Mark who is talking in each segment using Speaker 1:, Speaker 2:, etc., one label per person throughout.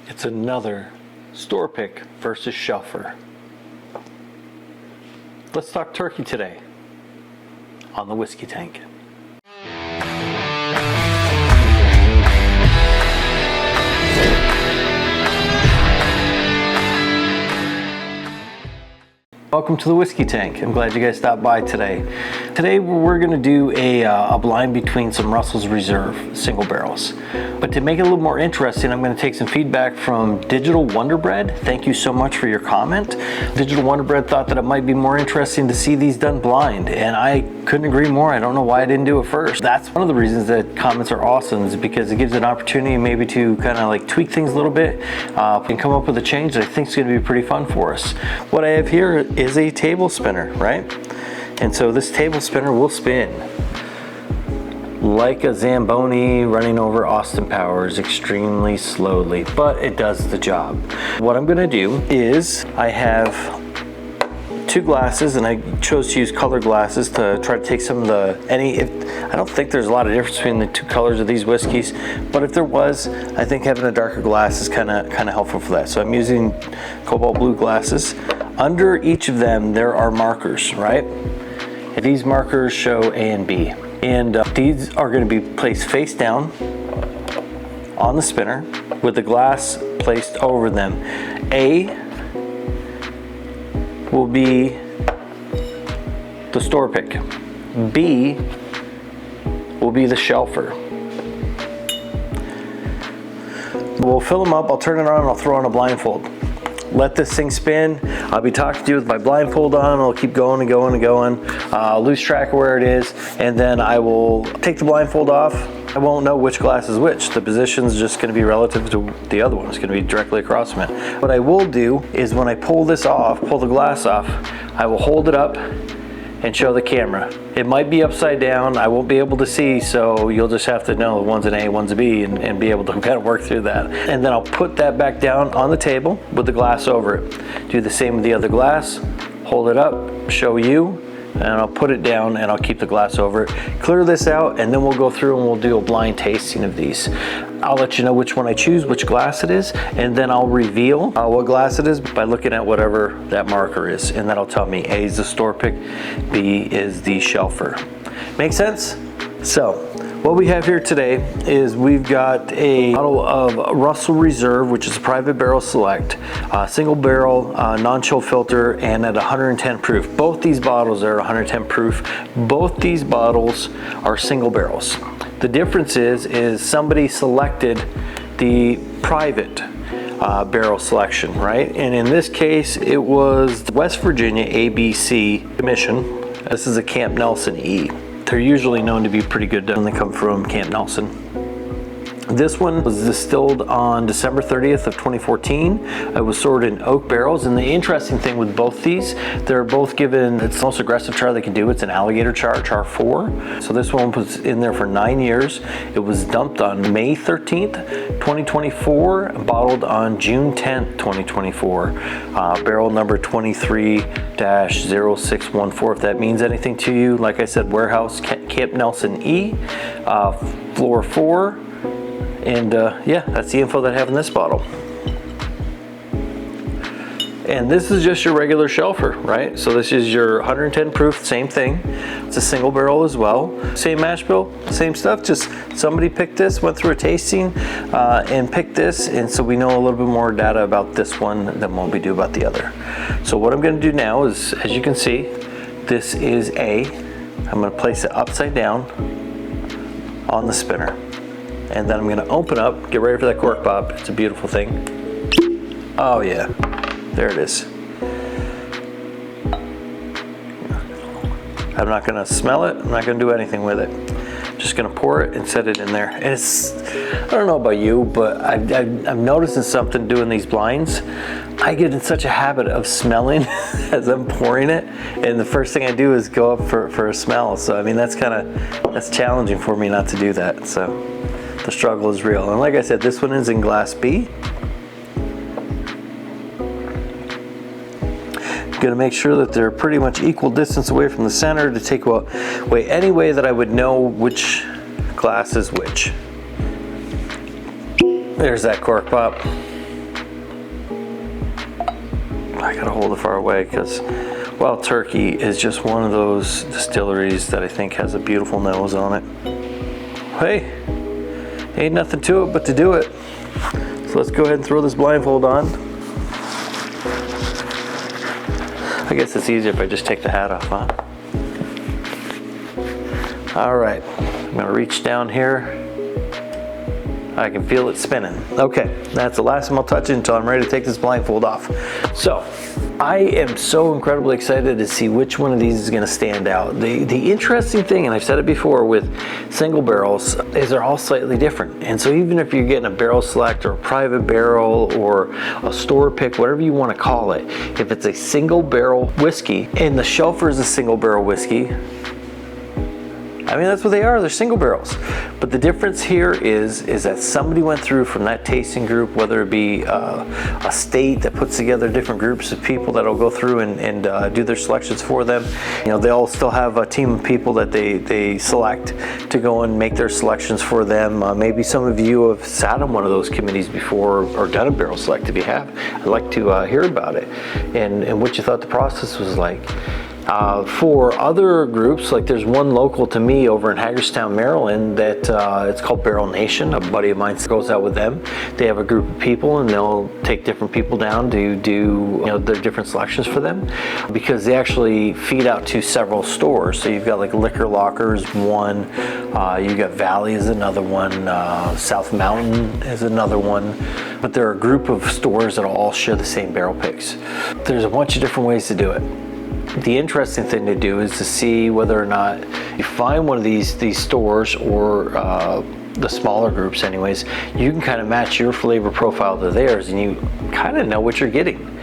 Speaker 1: It's another store pick versus shelfer. Let's talk turkey today on the Whiskey Tank. Welcome to the Whiskey Tank. I'm glad you guys stopped by today. Today we're going to do a blind between some Russell's Reserve single barrels. But to make it a little more interesting, I'm going to take some feedback from Digital Wonder Bread. Thank you so much for your comment. Digital Wonder Bread thought that it might be more interesting to see these done blind, and I couldn't agree more. I don't know why I didn't do it first. That's one of the reasons that comments are awesome, is because it gives an opportunity maybe to kind of like tweak things a little bit and come up with a change that I think is going to be pretty fun for us. What I have here is a table spinner, right? And so this table spinner will spin like a Zamboni running over Austin Powers extremely slowly, but it does the job. What I'm going to do is I have two glasses, and I chose to use color glasses to try to take some of the I don't think there's a lot of difference between the two colors of these whiskeys, but if there was, I think having a darker glass is kind of helpful for that. So I'm using cobalt blue glasses. Under each of them there are markers, right? And these markers show A and B, and these are going to be placed face down on the spinner with the glass placed over them. A will be the store pick. B will be the shelfer. We'll fill them up, I'll turn it on, and I'll throw on a blindfold. Let this thing spin. I'll be talking to you with my blindfold on. I'll keep going and going and going. I'll lose track of where it is, and then I will take the blindfold off. I won't know which glass is which. The position's just going to be relative to the other one. It's going to be directly across from it. What I will do is when I pull this off, pull the glass off, I will hold it up and show the camera. It might be upside down. I won't be able to see, so you'll just have to know one's an A, one's a B, and be able to kind of work through that. And then I'll put that back down on the table with the glass over it. Do the same with the other glass. Hold it up, show you, and I'll put it down and I'll keep the glass over it. Clear this out, and then we'll go through and we'll do a blind tasting of these. I'll let you know which one I choose, which glass it is, and then I'll reveal what glass it is by looking at whatever that marker is, and that'll tell me A is the store pick, B is the shelfer. Make sense? So what we have here today is we've got a bottle of Russell Reserve, which is a private barrel select, single barrel, non-chill filter, and at 110 proof. Both these bottles are 110 proof. Both these bottles are single barrels. The difference is somebody selected the private barrel selection, right? And in this case, it was the West Virginia ABC Commission. This is a Camp Nelson E. They're usually known to be pretty good when they come from Camp Nelson. This one was distilled on December 30th of 2014. It was stored in oak barrels, and the interesting thing with both these, they're both given, it's the most aggressive char they can do. It's an alligator char, char 4. So this one was in there for 9 years. It was dumped on May 13th, 2024, bottled on June 10th, 2024. Barrel number 23-0614. If that means anything to you, like I said, warehouse Camp Nelson E, floor 4. And yeah, that's the info that I have in this bottle. And this is just your regular shelfer, right? So this is your 110 proof, same thing. It's a single barrel as well. Same mash bill, same stuff, just somebody picked this, went through a tasting and picked this. And so we know a little bit more data about this one than what we do about the other. So what I'm gonna do now is, as you can see, this is A. I'm gonna place it upside down on the spinner. And then I'm gonna open up, get ready for that cork pop. It's a beautiful thing. Oh yeah, there it is. I'm not gonna smell it, I'm not gonna do anything with it. Just gonna pour it and set it in there. And it's, I don't know about you, but I'm noticing something doing these blinds. I get in such a habit of smelling as I'm pouring it, and the first thing I do is go up for a smell. So I mean, that's challenging for me not to do that. So the struggle is real. And like I said, this one is in glass B. I'm gonna make sure that they're pretty much equal distance away from the center to take away any way that I would know which glass is which. There's that cork pop. I gotta hold it far away because Wild Turkey is just one of those distilleries that I think has a beautiful nose on it. Hey, ain't nothing to it but to do it. So let's go ahead and throw this blindfold on. I guess it's easier if I just take the hat off, huh? All right, I'm gonna reach down here. I can feel it spinning. Okay, that's the last time I'll touch it until I'm ready to take this blindfold off. So, I am so incredibly excited to see which one of these is gonna stand out. The interesting thing, and I've said it before with single barrels, is they're all slightly different. And so even if you're getting a barrel select or a private barrel or a store pick, whatever you wanna call it, if it's a single barrel whiskey and the Shelfer is a single barrel whiskey, I mean, that's what they are, they're single barrels. But the difference here is that somebody went through from that tasting group, whether it be a state that puts together different groups of people that'll go through and do their selections for them. You know, they all still have a team of people that they select to go and make their selections for them. Maybe some of you have sat on one of those committees before or done a barrel select. If you have, I'd like to hear about it and what you thought the process was like. For other groups, like there's one local to me over in Hagerstown, Maryland, that it's called Barrel Nation. A buddy of mine goes out with them. They have a group of people and they'll take different people down to do their different selections for them, because they actually feed out to several stores. So you've got like Liquor Lockers, one, you've got Valley is another one, South Mountain is another one, but they're a group of stores that all share the same barrel picks. There's a bunch of different ways to do it. The interesting thing to do is to see whether or not you find one of these stores or the smaller groups anyways, you can kind of match your flavor profile to theirs and you kind of know what you're getting.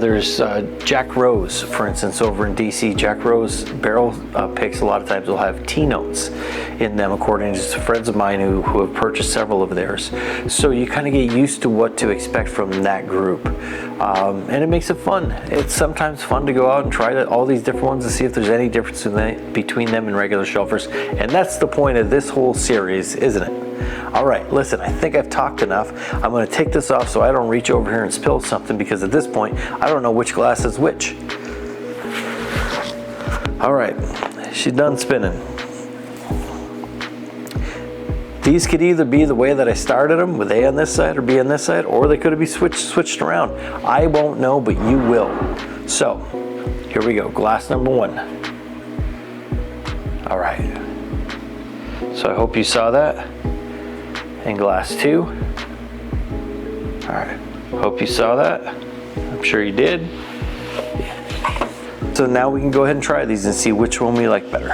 Speaker 1: There's Jack Rose, for instance, over in DC. Jack Rose barrel picks a lot of times will have tea notes in them, according to friends of mine who have purchased several of theirs. So you kind of get used to what to expect from that group. And it makes it fun. It's sometimes fun to go out and try all these different ones to see if there's any difference between them and regular Shelfers. And that's the point of this whole series, isn't it? All right, listen, I think I've talked enough. I'm gonna take this off so I don't reach over here and spill something, because at this point, I don't know which glass is which. All right, she's done spinning. These could either be the way that I started them, with A on this side or B on this side, or they could be switched around. I won't know, but you will. So, here we go, glass number one. All right. So I hope you saw that. And glass two. All right, hope you saw that. I'm sure you did. So now we can go ahead and try these and see which one we like better,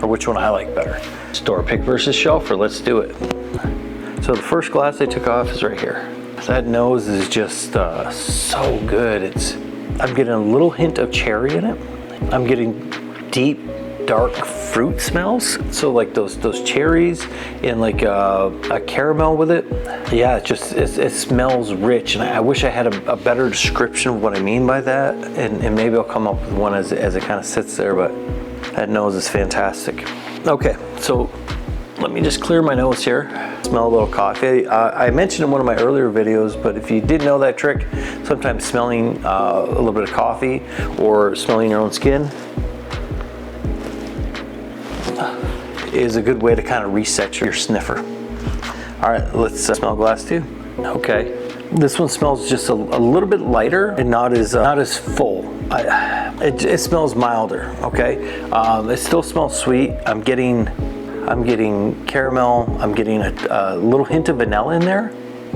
Speaker 1: or which one I like better. Store pick versus Shelfer, let's do it. So the first glass I took off is right here. That nose is just so good. I'm getting a little hint of cherry in it. I'm getting deep, dark fruit smells. So like those cherries and like a caramel with it. Yeah, it smells rich, and I wish I had a better description of what I mean by that. And maybe I'll come up with one as it kind of sits there, but that nose is fantastic. Okay, so let me just clear my nose here. Smell a little coffee. I mentioned in one of my earlier videos, but if you didn't know that trick, sometimes smelling a little bit of coffee or smelling your own skin is a good way to kind of reset your sniffer. All right, let's smell glass two. Okay, this one smells just a little bit lighter and not as full. It smells milder. Okay, it still smells sweet. I'm getting caramel. I'm getting a little hint of vanilla in there.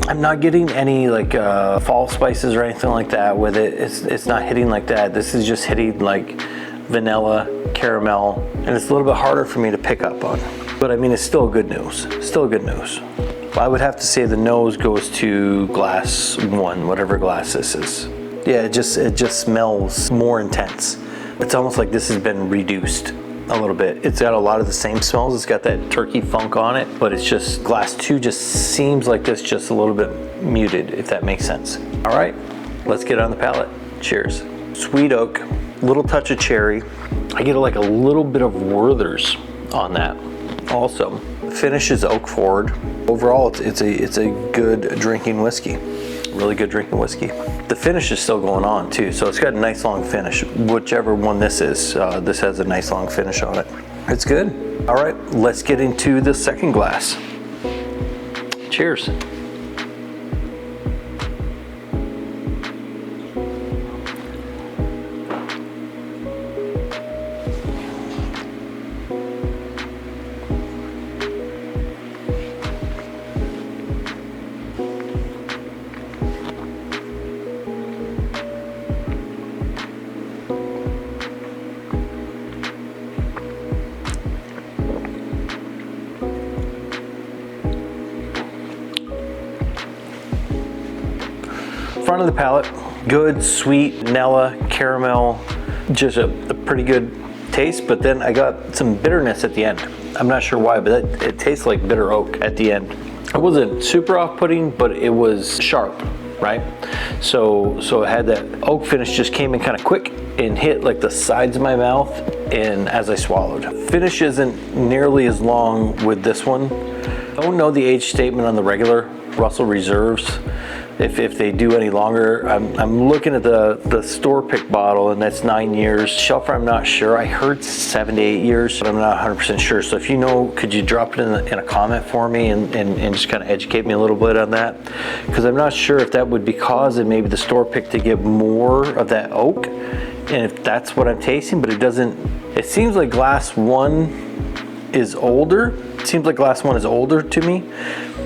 Speaker 1: I'm not getting any like fall spices or anything like that with it. It's not hitting like that. This is just hitting like vanilla, caramel, and it's a little bit harder for me to pick up on. But I mean, it's still good news. Still good news. I would have to say the nose goes to glass one, whatever glass this is. Yeah, it just smells more intense. It's almost like this has been reduced a little bit. It's got a lot of the same smells. It's got that turkey funk on it, but it's just, glass two just seems like this, just a little bit muted, if that makes sense. All right, let's get on the palate. Cheers. Sweet oak, little touch of cherry. I get like a little bit of Werther's on that. Also, finish is oak forward. Overall, it's a good drinking whiskey. really good drinking whiskey. The finish is still going on too, so it's got a nice long finish. Whichever one this is, this has a nice long finish on it. It's good. All right, let's get into the second glass. Cheers. Front of the palate, good, sweet, vanilla, caramel, just a pretty good taste, but then I got some bitterness at the end. I'm not sure why, but it tastes like bitter oak at the end. It wasn't super off-putting, but it was sharp, right? So it had that oak finish, just came in kind of quick and hit like the sides of my mouth and as I swallowed. Finish isn't nearly as long with this one. I don't know the age statement on the regular Russell Reserves. If they do any longer, I'm looking at the store pick bottle, and that's 9 years. Shelf, I'm not sure. I heard 7 to 8 years, but I'm not 100% sure. So if you know, could you drop it in a comment for me and just kind of educate me a little bit on that? Because I'm not sure if that would be causing maybe the store pick to get more of that oak, and if that's what I'm tasting, but it doesn't. It seems like glass one is older. It seems like glass one is older to me.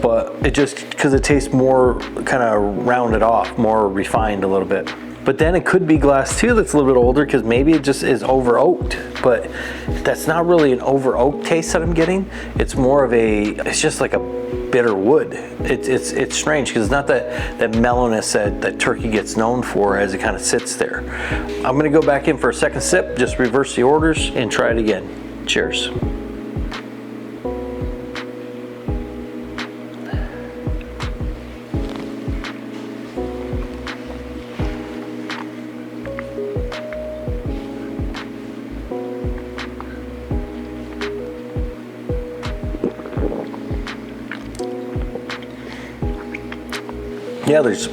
Speaker 1: But it just, because it tastes more kind of rounded off, more refined a little bit. But then it could be glass two that's a little bit older, because maybe it just is over oaked. But that's not really an over oaked taste that I'm getting. It's more of it's just like a bitter wood. It's strange, because it's not that mellowness that turkey gets known for as it kind of sits there. I'm gonna go back in for a second sip, just reverse the orders and try it again. Cheers. Yeah, there's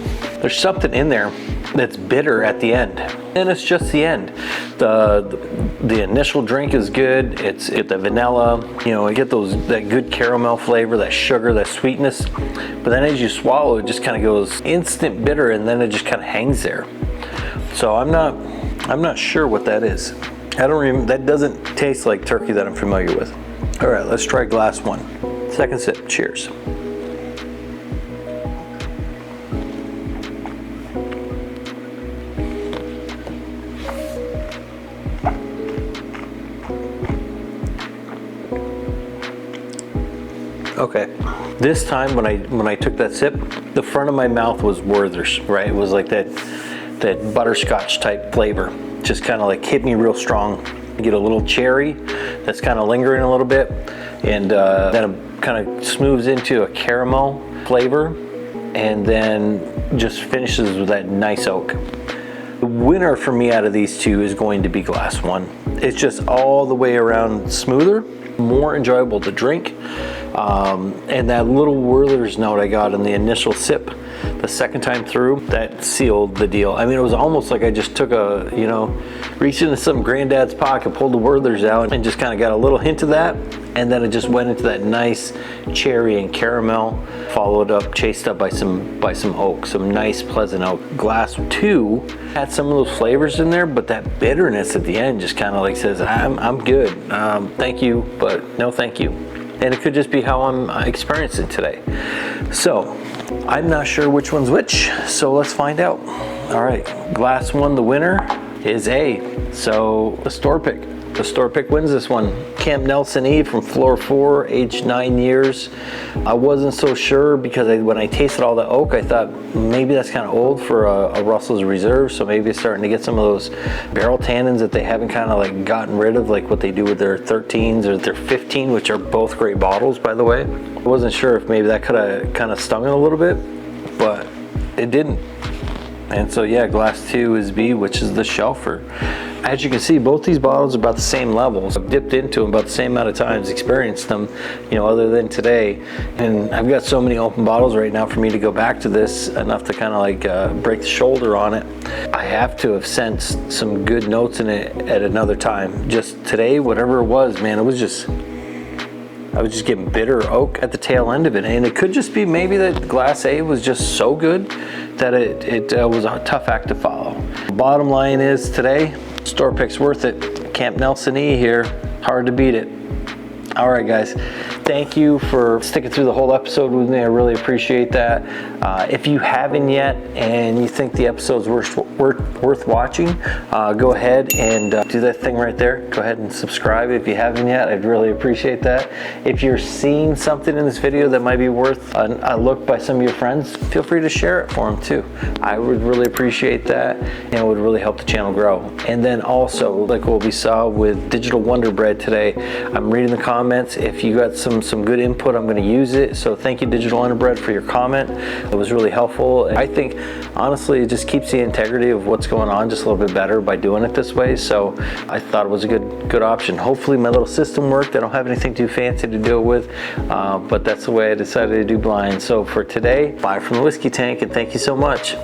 Speaker 1: something in there that's bitter at the end, and it's just the end. The initial drink is good. It's the vanilla, you know, I get that good caramel flavor, that sugar, that sweetness. But then as you swallow, it just kind of goes instant bitter, and then it just kind of hangs there. So I'm not sure what that is. That doesn't taste like turkey that I'm familiar with. All right, let's try glass one. Second sip. Cheers. Okay, this time when I took that sip, the front of my mouth was Werther's, right? It was like that butterscotch type flavor. Just kind of like hit me real strong. You get a little cherry that's kind of lingering a little bit, and then it kind of smooths into a caramel flavor, and then just finishes with that nice oak. The winner for me out of these two is going to be glass one. It's just all the way around smoother, more enjoyable to drink. And that little Werther's note I got in the initial sip, the second time through, that sealed the deal. I mean, it was almost like I just took reached into some granddad's pocket, pulled the Werther's out, and just kind of got a little hint of that. And then it just went into that nice cherry and caramel, chased up by some oak, some nice pleasant oak. Glass two had some of those flavors in there, but that bitterness at the end just kind of like says, I'm good. Thank you, but no thank you. And it could just be how I'm experiencing today. So I'm not sure which one's which, so let's find out. All right, glass one, the winner is A. So the store pick wins this one. Camp Nelson E from floor 4, aged 9 years. I wasn't so sure because when I tasted all the oak, I thought maybe that's kind of old for a Russell's Reserve, so maybe it's starting to get some of those barrel tannins that they haven't kind of like gotten rid of, like what they do with their 13s or their 15, which are both great bottles, by the way. I wasn't sure if maybe that could have kind of stung it a little bit, but it didn't. And so yeah, glass two is B, which is the Shelfer. as you can see, both these bottles are about the same levels. I've dipped into them about the same amount of times, experienced them, other than today. And I've got so many open bottles right now for me to go back to this, enough to kind of like break the shoulder on it. I have to have sensed some good notes in it at another time. Just today, whatever it was, man, I was just getting bitter oak at the tail end of it. And it could just be maybe that Glass A was just so good that it was a tough act to follow. Bottom line is today, store pick's worth it. Camp Nelson E here, hard to beat it. All right, guys, thank you for sticking through the whole episode with me. I really appreciate that. If you haven't yet and you think the episode's worth watching, go ahead and do that thing right there. Go ahead and subscribe if you haven't yet. I'd really appreciate that. If you're seeing something in this video that might be worth a look by some of your friends, feel free to share it for them too. I would really appreciate that, and it would really help the channel grow. And then also, like what we saw with Digital Wonder Bread today, I'm reading the comments. If you got some good input, I'm going to use it. So thank you, Digital Wonder Bread, for your comment. It was really helpful. I think, honestly, it just keeps the integrity of what's going on just a little bit better by doing it this way. So I thought it was a good option. Hopefully my little system worked. I don't have anything too fancy to do it with, but that's the way I decided to do blind. So for today, bye from the Whiskey Tank, and thank you so much.